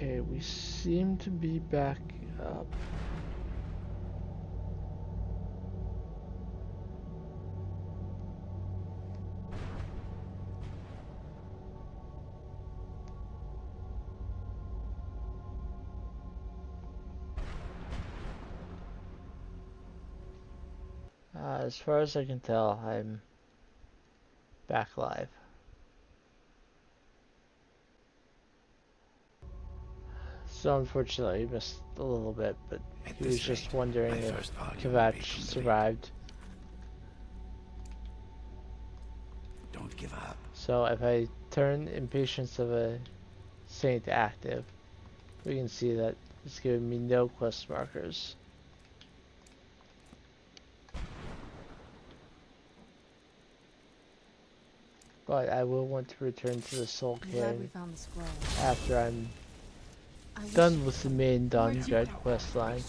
Okay, we seem to be back up. As far as I can tell, I'm back live. So unfortunately, he missed a little bit, but he was just wondering if Kvatch survived. Don't give up. So if I turn Impatience of a Saint active, we can see that it's giving me no quest markers. But I will want to return to the Soul Cairn after I'm done with the main Dawnguard quest line.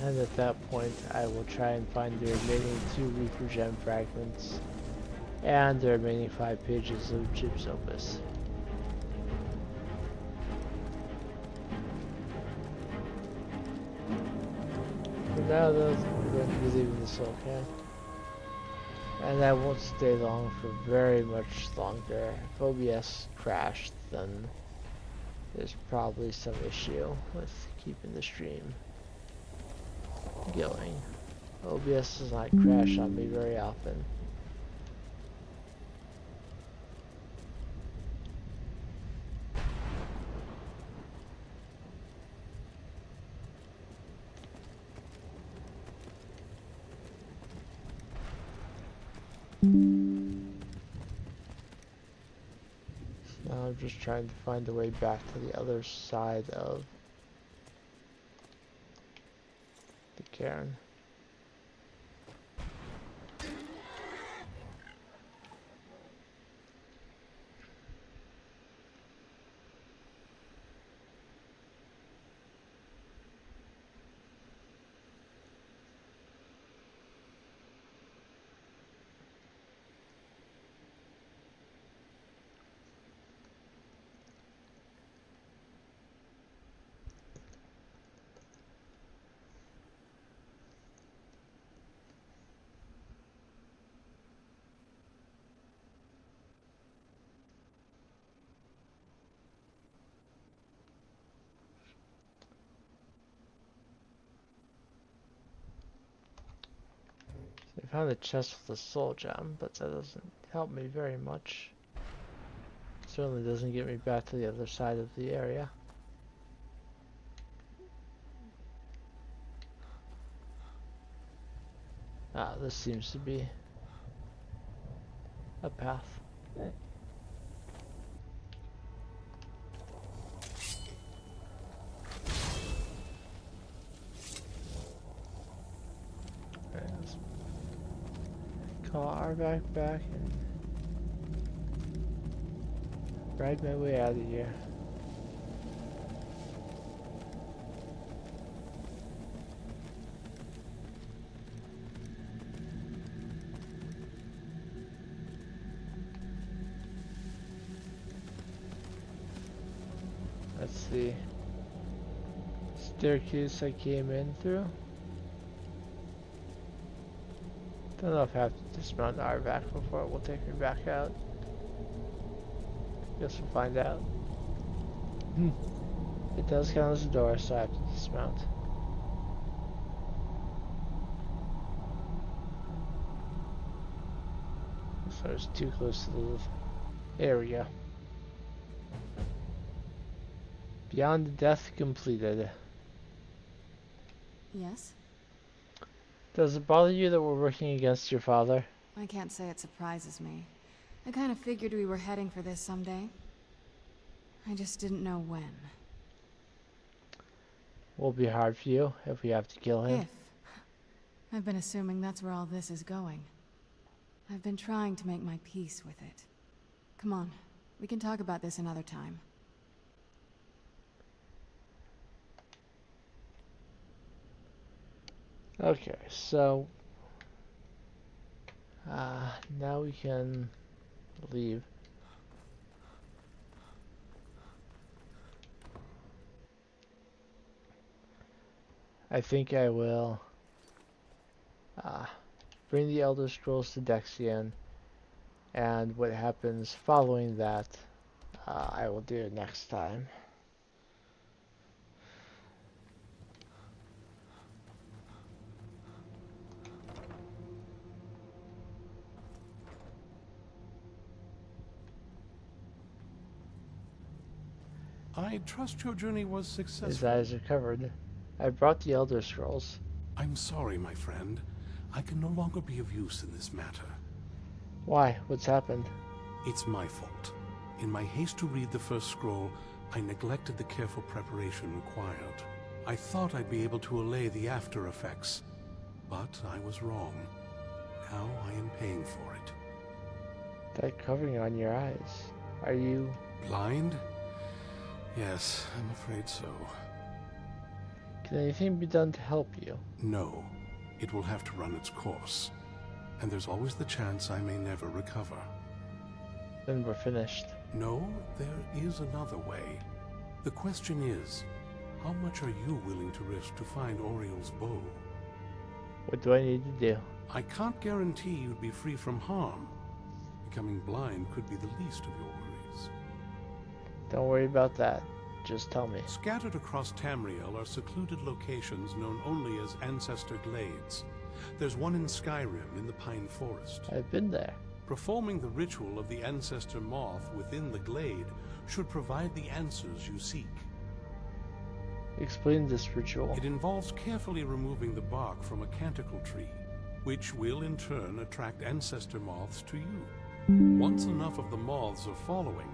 And at that point, I will try and find the remaining 2 Reaper Gem fragments and the remaining 5 pages of Jib's Opus. For now though, we're going to be leaving the Soul Cairn. And I won't stay long for very much longer. If OBS crashed, then there's probably some issue with keeping the stream going. OBS does not crash on me very often. Now I'm just trying to find a way back to the other side of the cairn. I found a chest with a soul gem, but that doesn't help me very much. Certainly doesn't get me back to the other side of the area. Ah, this seems to be a path. Alright, let's call Arvac back and ride my way out of here. That's the staircase I came in through. Don't know if I have to dismount Arvac before it will take me back out. Guess we'll find out. It does count as a door, so I have to dismount. So it's too close to the area. Beyond Death completed. Yes? Does it bother you that we're working against your father? I can't say it surprises me. I kind of figured we were heading for this someday. I just didn't know when. Will be hard for you if we have to kill him. If. I've been assuming that's where all this is going. I've been trying to make my peace with it. Come on, we can talk about this another time. Okay, so now we can leave. I think I will bring the Elder Scrolls to Dexion, and what happens following that, I will do next time. I trust your journey was His successful. eyes are covered. I brought the Elder Scrolls. I'm sorry, my friend. I can no longer be of use in this matter. Why? What's happened? It's my fault. In my haste to read the first scroll, I neglected the careful preparation required. I thought I'd be able to allay the after effects, but I was wrong. Now I am paying for it. That covering on your eyes. Are you... Blind? Yes, I'm afraid so. Can anything be done to help you? No, it will have to run its course. And there's always the chance I may never recover. Then we're finished. No, there is another way. The question is, how much are you willing to risk to find Oriel's bow? What do I need to do? I can't guarantee you'd be free from harm. Becoming blind could be the least of your worries. Don't worry about that. Just tell me. Scattered across Tamriel are secluded locations known only as Ancestor Glades. There's one in Skyrim in the Pine Forest. I've been there. Performing the ritual of the Ancestor Moth within the glade should provide the answers you seek. Explain this ritual. It involves carefully removing the bark from a canticle tree, which will in turn attract ancestor moths to you. Once enough of the moths are following,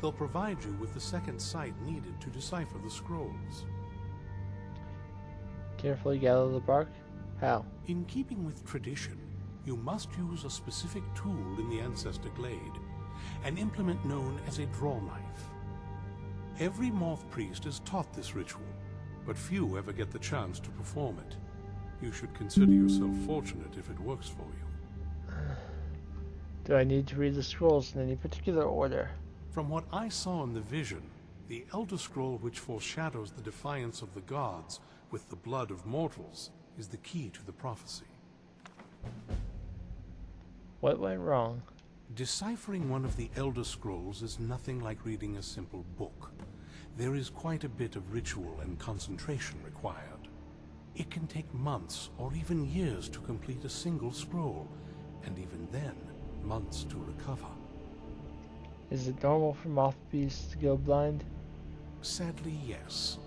they'll provide you with the second sight needed to decipher the scrolls. Carefully gather the bark? How? In keeping with tradition, you must use a specific tool in the Ancestor Glade, an implement known as a draw knife. Every moth priest is taught this ritual, but few ever get the chance to perform it. You should consider yourself fortunate if it works for you. Do I need to read the scrolls in any particular order? From what I saw in the vision, the Elder Scroll which foreshadows the defiance of the gods with the blood of mortals is the key to the prophecy. What went wrong? Deciphering one of the Elder Scrolls is nothing like reading a simple book. There is quite a bit of ritual and concentration required. It can take months or even years to complete a single scroll, and even then, months to recover. Is it normal for moth beasts to go blind? Sadly, yes.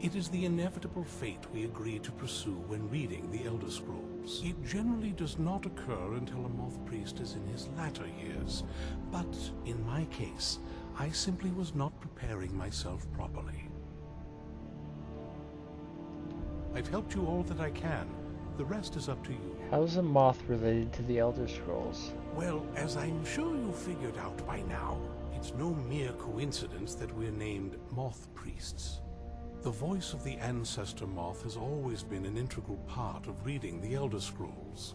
It is the inevitable fate we agree to pursue when reading the Elder Scrolls. It generally does not occur until a moth priest is in his latter years, but in my case, I simply was not preparing myself properly. I've helped you all that I can. The rest is up to you. How is a moth related to the Elder Scrolls? Well, as I'm sure you figured out by now, it's no mere coincidence that we're named moth priests. The voice of the Ancestor Moth has always been an integral part of reading the Elder Scrolls.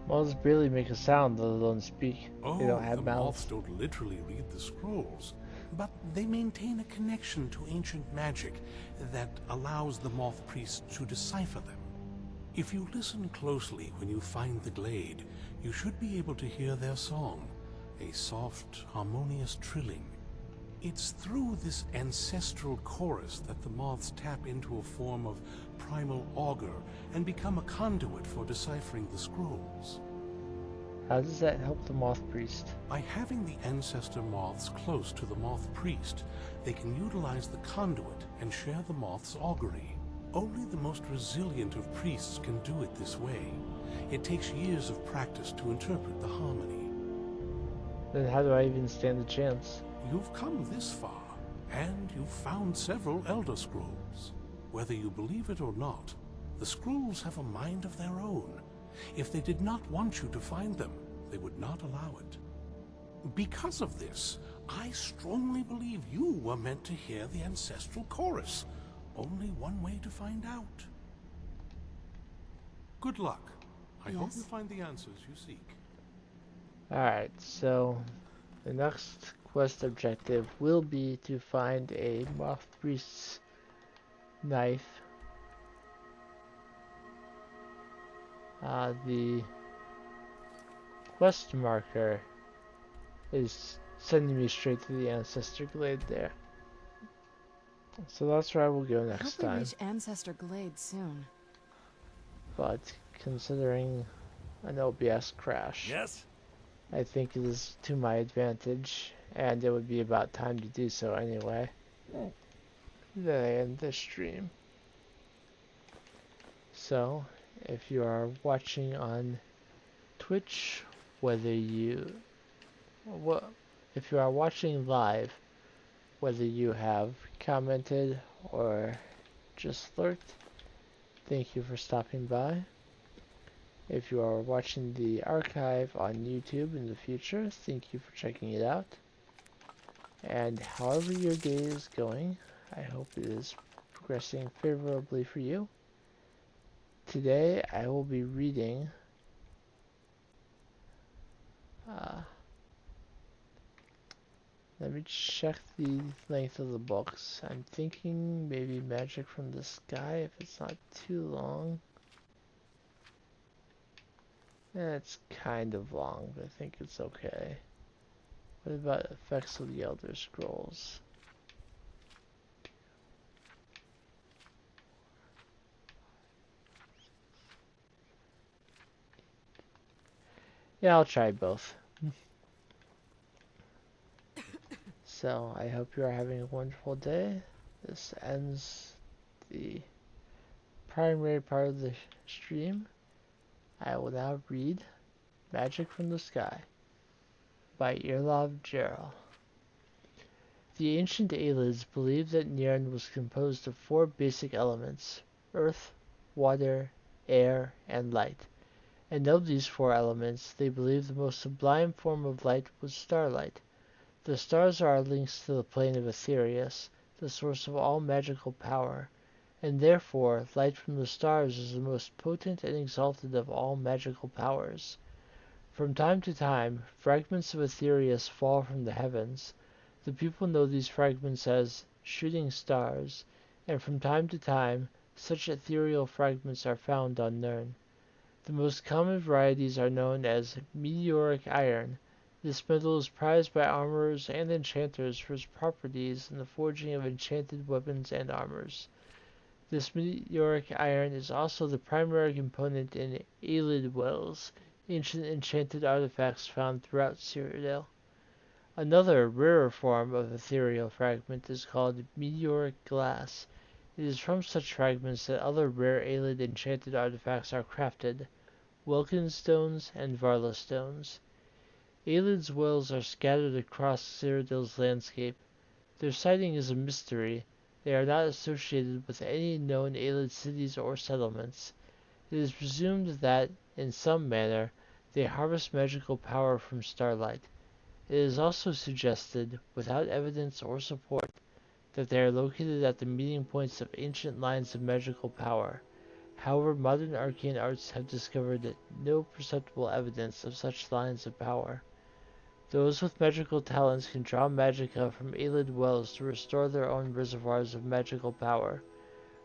Moths barely make a sound, let alone speak. They don't have the mouths. moths don't literally read the scrolls, but they maintain a connection to ancient magic that allows the moth priests to decipher them. If you listen closely when you find the glade, you should be able to hear their song, a soft, harmonious trilling. It's through this ancestral chorus that the moths tap into a form of primal augur and become a conduit for deciphering the scrolls. How does that help the moth priest? By having the ancestor moths close to the moth priest, they can utilize the conduit and share the moth's augury. Only the most resilient of priests can do it this way. It takes years of practice to interpret the harmony. Then how do I even stand a chance? You've come this far, and you've found several Elder Scrolls. Whether you believe it or not, the scrolls have a mind of their own. If they did not want you to find them, they would not allow it. Because of this, I strongly believe you were meant to hear the ancestral chorus. Only one way to find out. Good luck. I hope you find the answers you seek. Alright, so the next quest objective will be to find a moth priest's knife the quest marker is sending me straight to the Ancestor Glade there. So that's where I will go I next hope we time. reach Ancestor Glade soon. But considering an OBS crash, Yes? I think it is to my advantage, and it would be about time to do so anyway, that I end this stream. So, if you are watching on Twitch, if you are watching live, whether you have commented or just lurked, thank you for stopping by. If you are watching the archive on YouTube in the future, thank you for checking it out. And however your day is going, I hope it is progressing favorably for you. Today I will be reading let me check the length of the books. I'm thinking maybe Magic from the Sky if it's not too long. It's kind of long, but I think it's okay. What about Effects of the Elder Scrolls? Yeah, I'll try both. So, I hope you are having a wonderful day. This ends the primary part of the stream. I will now read Magic from the Sky by Irlav Jarl. The ancient Aelids believed that Nirn was composed of 4 basic elements: earth, water, air, and light. And of these 4 elements, they believed the most sublime form of light was starlight. The stars are our links to the plane of Aetherius, the source of all magical power, and therefore light from the stars is the most potent and exalted of all magical powers. From time to time, fragments of Aetherius fall from the heavens. The people know these fragments as shooting stars, and from time to time, such ethereal fragments are found on Nirn. The most common varieties are known as meteoric iron. This metal is prized by armorers and enchanters for its properties in the forging of enchanted weapons and armors. This meteoric iron is also the primary component in Aelid wells, ancient enchanted artifacts found throughout Cyrodiil. Another, rarer form of ethereal fragment is called meteoric glass. It is from such fragments that other rare Aelid enchanted artifacts are crafted: Welkin stones and Varla stones. Aelid's wells are scattered across Cyrodiil's landscape. Their siting is a mystery. They are not associated with any known Aelid cities or settlements. It is presumed that, in some manner, they harvest magical power from starlight. It is also suggested, without evidence or support, that they are located at the meeting points of ancient lines of magical power. However, modern arcane arts have discovered no perceptible evidence of such lines of power. Those with magical talents can draw magicka from Aelid wells to restore their own reservoirs of magical power.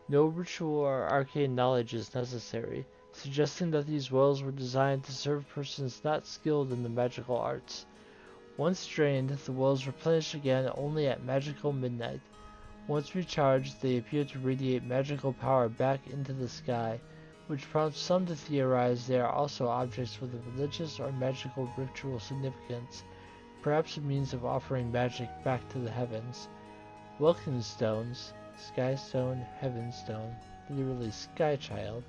No ritual or arcane knowledge is necessary, suggesting that these wells were designed to serve persons not skilled in the magical arts. Once drained, the wells replenish again only at magical midnight. Once recharged, they appear to radiate magical power back into the sky, which prompts some to theorize they are also objects with a religious or magical ritual significance, perhaps a means of offering magic back to the heavens. Welkin stones, Sky Stone, Heaven Stone, literally Sky Child,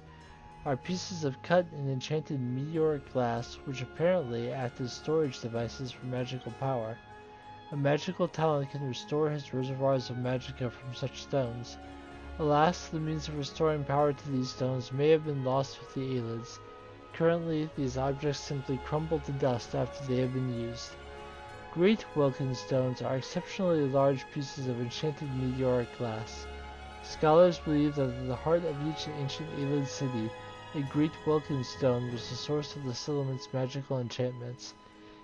are pieces of cut and enchanted meteoric glass which apparently act as storage devices for magical power. A magical talent can restore his reservoirs of magicka from such stones. Alas, the means of restoring power to these stones may have been lost with the Aelids. Currently, these objects simply crumble to dust after they have been used. Great Welkin stones are exceptionally large pieces of enchanted meteoric glass. Scholars believe that at the heart of each ancient Aelid city, a great Welkin stone was the source of the settlement's magical enchantments.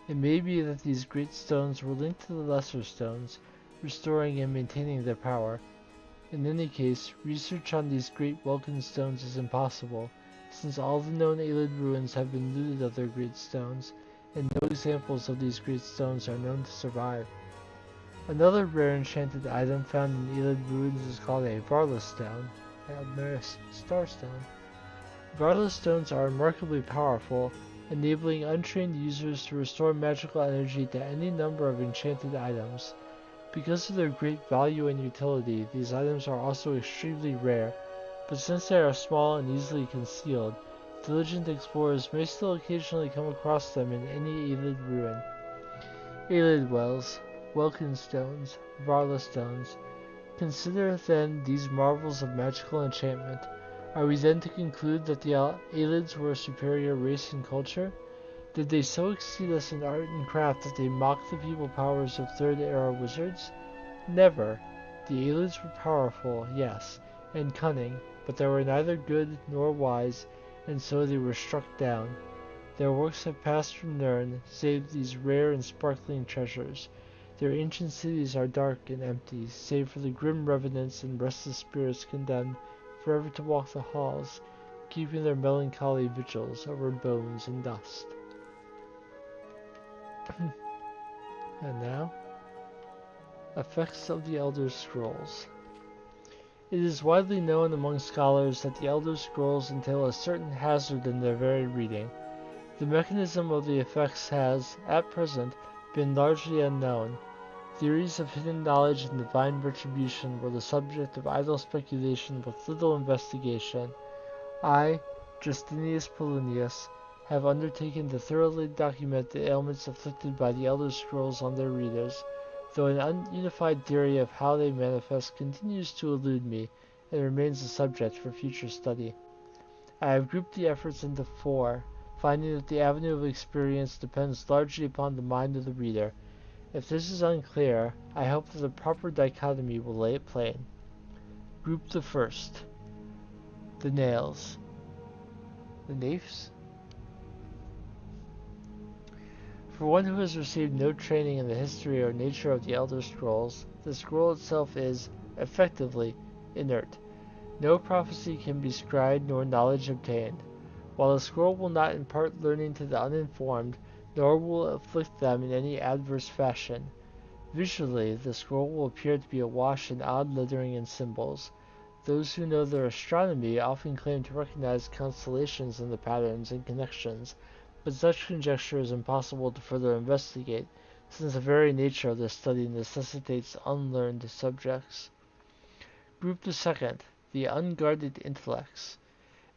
It may be that these great stones were linked to the lesser stones, restoring and maintaining their power. In any case, research on these great Welkin stones is impossible, since all the known Ayleid ruins have been looted of their great stones, and no examples of these great stones are known to survive. Another rare enchanted item found in Ayleid ruins is called a Varla stone, a starstone. Varla stones are remarkably powerful, enabling untrained users to restore magical energy to any number of enchanted items. Because of their great value and utility, these items are also extremely rare, but since they are small and easily concealed, diligent explorers may still occasionally come across them in any Ayleid ruin. Ayleid wells, Welkin stones, Varla stones. Consider then these marvels of magical enchantment. Are we then to conclude that the Ayleids were a superior race in culture? Did they so exceed us in art and craft that they mocked the feeble powers of Third Era wizards? Never. The Ayleids were powerful, yes, and cunning, but they were neither good nor wise, and so they were struck down. Their works have passed from Nirn, save these rare and sparkling treasures. Their ancient cities are dark and empty, save for the grim revenants and restless spirits condemned forever to walk the halls, keeping their melancholy vigils over bones and dust. And now, effects of the Elder Scrolls. It is widely known among scholars that the Elder Scrolls entail a certain hazard in their very reading. The mechanism of the effects has, at present, been largely unknown. Theories of hidden knowledge and divine retribution were the subject of idle speculation with little investigation. I, Justinius Polonius, have undertaken to thoroughly document the ailments afflicted by the Elder Scrolls on their readers, though an ununified theory of how they manifest continues to elude me and remains a subject for future study. I have grouped the efforts into 4, finding that the avenue of experience depends largely upon the mind of the reader. If this is unclear, I hope that the proper dichotomy will lay it plain. Group the first. The nails. The naifs? For one who has received no training in the history or nature of the Elder Scrolls, the scroll itself is, effectively, inert. No prophecy can be scried nor knowledge obtained. While the scroll will not impart learning to the uninformed, nor will it afflict them in any adverse fashion. Visually, the scroll will appear to be awash in odd lettering and symbols. Those who know their astronomy often claim to recognize constellations in the patterns and connections, but such conjecture is impossible to further investigate, since the very nature of this study necessitates unlearned subjects. Group the second, the unguarded intellects.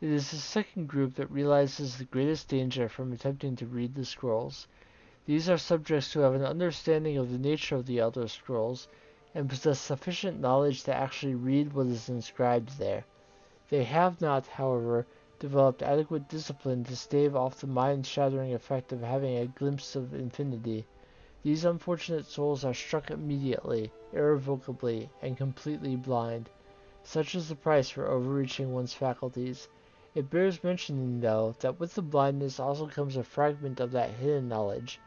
It is the second group that realizes the greatest danger from attempting to read the scrolls. These are subjects who have an understanding of the nature of the Elder Scrolls, and possess sufficient knowledge to actually read what is inscribed there. They have not, however, developed adequate discipline to stave off the mind-shattering effect of having a glimpse of infinity. These unfortunate souls are struck immediately, irrevocably, and completely blind. Such is the price for overreaching one's faculties. It bears mentioning, though, that with the blindness also comes a fragment of that hidden knowledge.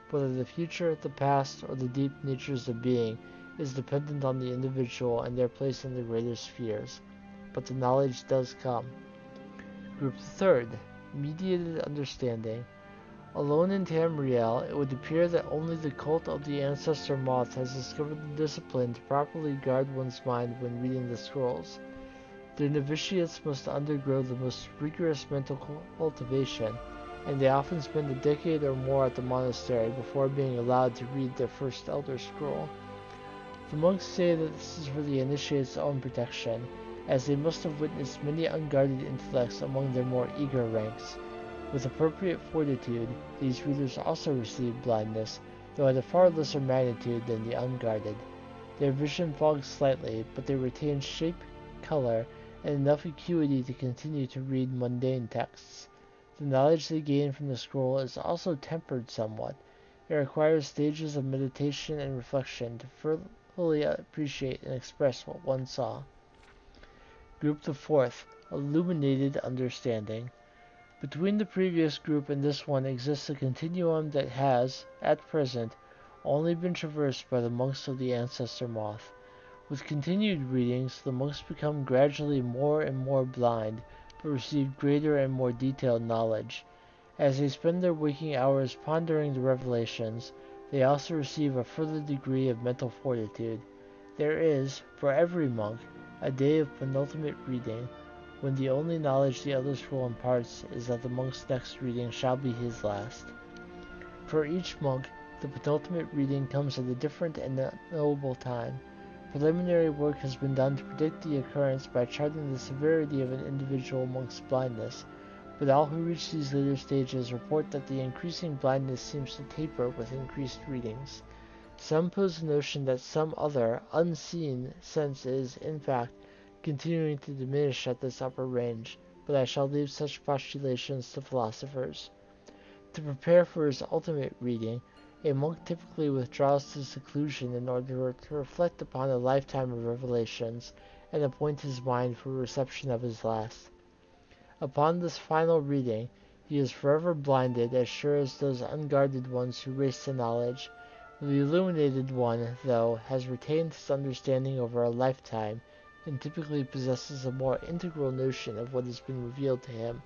Whether the future, the past, or the deep natures of being is dependent on the individual and their place in the greater spheres. But the knowledge does come. Group third, mediated understanding. Alone in Tamriel, it would appear that only the cult of the ancestor moth has discovered the discipline to properly guard one's mind when reading the scrolls. Their novitiates must undergo the most rigorous mental cultivation, and they often spend a decade or more at the monastery before being allowed to read their first Elder Scroll. The monks say that this is for the initiate's own protection, as they must have witnessed many unguarded intellects among their more eager ranks. With appropriate fortitude, these readers also receive blindness, though at a far lesser magnitude than the unguarded. Their vision fogs slightly, but they retain shape, color, and enough acuity to continue to read mundane texts. The knowledge they gain from the scroll is also tempered somewhat. It requires stages of meditation and reflection to fully appreciate and express what one saw. Group the fourth, illuminated understanding. Between the previous group and this one exists a continuum that has, at present, only been traversed by the monks of the ancestor moth. With continued readings, the monks become gradually more and more blind, but receive greater and more detailed knowledge. As they spend their waking hours pondering the revelations, they also receive a further degree of mental fortitude. There is, for every monk, a day of penultimate reading, when the only knowledge the Elder Scroll imparts is that the monk's next reading shall be his last. For each monk, the penultimate reading comes at a different and unknowable time. Preliminary work has been done to predict the occurrence by charting the severity of an individual monk's blindness, but all who reach these later stages report that the increasing blindness seems to taper with increased readings. Some pose the notion that some other, unseen sense is, in fact, continuing to diminish at this upper range, but I shall leave such postulations to philosophers. To prepare for his ultimate reading, a monk typically withdraws to seclusion in order to reflect upon a lifetime of revelations and appoint his mind for reception of his last. Upon this final reading, he is forever blinded, as sure as those unguarded ones who race to knowledge. The illuminated one, though, has retained his understanding over a lifetime, and typically possesses a more integral notion of what has been revealed to him.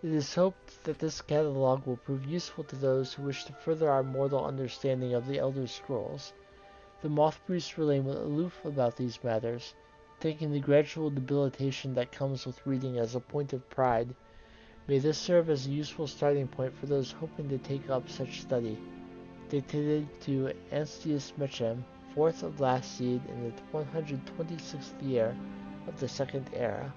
It is hoped that this catalogue will prove useful to those who wish to further our mortal understanding of the Elder Scrolls. The Moth Priests remain aloof about these matters, taking the gradual debilitation that comes with reading as a point of pride. May this serve as a useful starting point for those hoping to take up such study. Dictated to Anstius Mechem, 4th of last seed in the 126th year of the Second Era.